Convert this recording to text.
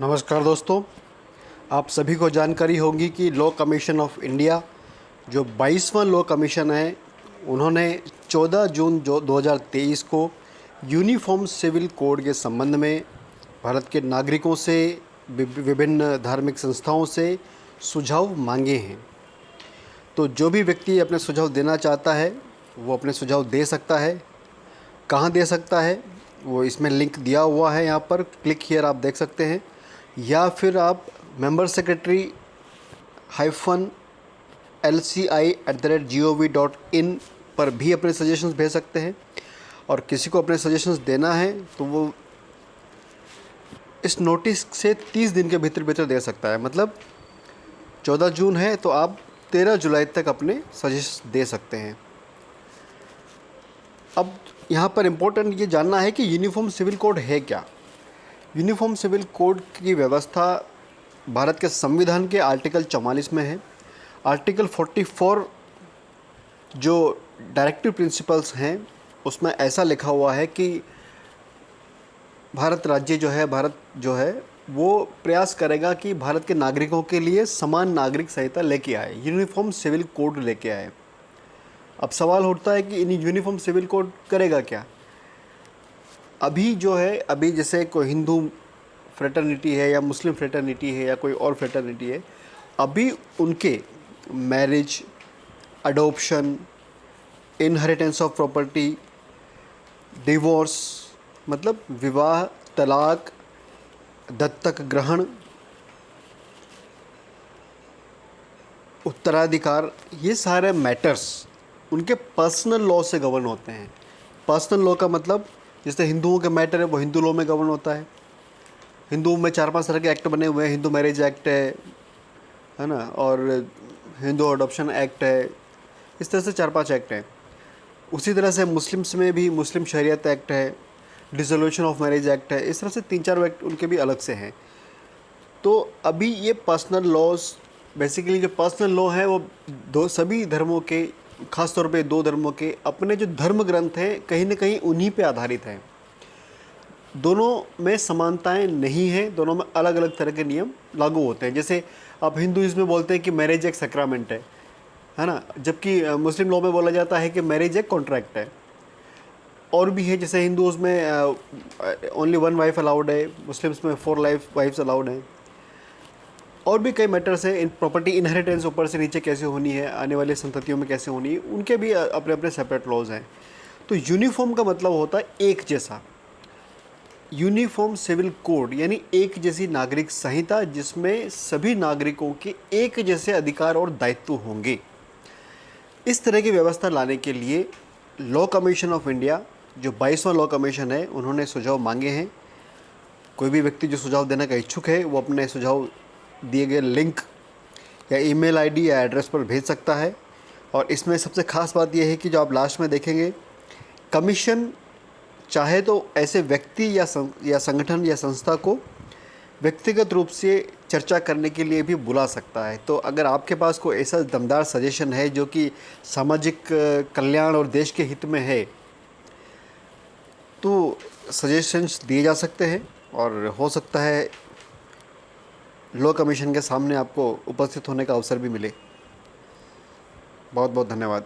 नमस्कार दोस्तों, आप सभी को जानकारी होगी कि लॉ कमीशन ऑफ इंडिया जो 22वां लॉ कमीशन है, उन्होंने 14 जून जो 2023 को यूनिफॉर्म सिविल कोड के संबंध में भारत के नागरिकों से विभिन्न धार्मिक संस्थाओं से सुझाव मांगे हैं। तो जो भी व्यक्ति अपने सुझाव देना चाहता है वो अपने सुझाव दे सकता है। कहाँ दे सकता है, वो इसमें लिंक दिया हुआ है, यहाँ पर क्लिक हियर आप देख सकते हैं, या फिर आप मेंबर सेक्रेटरी -lci@gov.in पर भी अपने सजेशंस भेज सकते हैं। और किसी को अपने सजेशंस देना है तो वो इस नोटिस से 30 दिन के भीतर भीतर दे सकता है। मतलब 14 जून है तो आप 13 जुलाई तक अपने सजेशंस दे सकते हैं। अब यहाँ पर इम्पोर्टेंट ये जानना है कि यूनिफॉर्म सिविल कोड है क्या। यूनिफॉर्म सिविल कोड की व्यवस्था भारत के संविधान के आर्टिकल 44 में है। आर्टिकल 44 जो डायरेक्टिव प्रिंसिपल्स हैं उसमें ऐसा लिखा हुआ है कि भारत जो है वो प्रयास करेगा कि भारत के नागरिकों के लिए समान नागरिक संहिता लेके आए, यूनिफॉर्म सिविल कोड लेके आए। अब सवाल उठता है कि इन यूनिफॉर्म सिविल कोड करेगा क्या। अभी जैसे कोई हिंदू फ्रेटर्निटी है या मुस्लिम फ्रेटर्निटी है या कोई और फ्रेटर्निटी है, अभी उनके marriage, adoption, inheritance of property, divorce मतलब विवाह, तलाक, दत्तक ग्रहण, उत्तराधिकार, ये सारे मैटर्स उनके पर्सनल लॉ से गवर्न होते हैं। पर्सनल लॉ का मतलब जैसे हिंदुओं के मैटर है वो हिंदू लॉ में गवर्न होता है। हिंदुओं में 4-5 तरह के एक्ट बने हुए हैं। हिंदू मैरिज एक्ट है ना, और हिंदू अडॉप्शन एक्ट है। इस तरह से 4-5 एक्ट हैं। उसी तरह से मुस्लिम्स में भी मुस्लिम शरीयत एक्ट है, डिसोल्यूशन ऑफ मैरिज एक्ट है। इस तरह से 3-4 एक्ट उनके भी अलग से हैं। तो अभी ये पर्सनल लॉज, बेसिकली जो पर्सनल लॉ है वो सभी धर्मों के, ख़ास तौर पे 2 धर्मों के अपने जो धर्म ग्रंथ हैं कहीं ना कहीं उन्हीं पे आधारित हैं। दोनों में समानताएं नहीं हैं, दोनों में अलग अलग तरह के नियम लागू होते हैं। जैसे आप हिंदुइज्म में बोलते हैं कि मैरिज एक सैक्रामेंट है ना, जबकि मुस्लिम लॉ में बोला जाता है कि मैरिज एक कॉन्ट्रैक्ट है। और भी है, जैसे हिंदूज़ में ओनली 1 वाइफ अलाउड है, मुस्लिम्स में 4 वाइफ्स अलाउड हैं। और भी कई मैटर्स हैं। इन प्रॉपर्टी इनहेरिटेंस ऊपर से नीचे कैसे होनी है, आने वाली संततियों में कैसे होनी है, उनके भी अपने अपने सेपरेट लॉज हैं। तो यूनिफॉर्म का मतलब होता है एक जैसा। यूनिफॉर्म सिविल कोड यानी एक जैसी नागरिक संहिता जिसमें सभी नागरिकों के एक जैसे अधिकार और दायित्व होंगे। इस तरह की व्यवस्था लाने के लिए लॉ कमीशन ऑफ इंडिया जो 22वां लॉ कमीशन है, उन्होंने सुझाव मांगे हैं। कोई भी व्यक्ति जो सुझाव देने का इच्छुक है वो अपने सुझाव दिए गए लिंक या ईमेल आईडी या एड्रेस पर भेज सकता है। और इसमें सबसे ख़ास बात यह है कि जो आप लास्ट में देखेंगे, कमीशन चाहे तो ऐसे व्यक्ति या संगठन या संस्था को व्यक्तिगत रूप से चर्चा करने के लिए भी बुला सकता है। तो अगर आपके पास कोई ऐसा दमदार सजेशन है जो कि सामाजिक कल्याण और देश के हित में है, तो सजेशंस दिए जा सकते हैं और हो सकता है लॉ कमीशन के सामने आपको उपस्थित होने का अवसर भी मिले। बहुत बहुत धन्यवाद।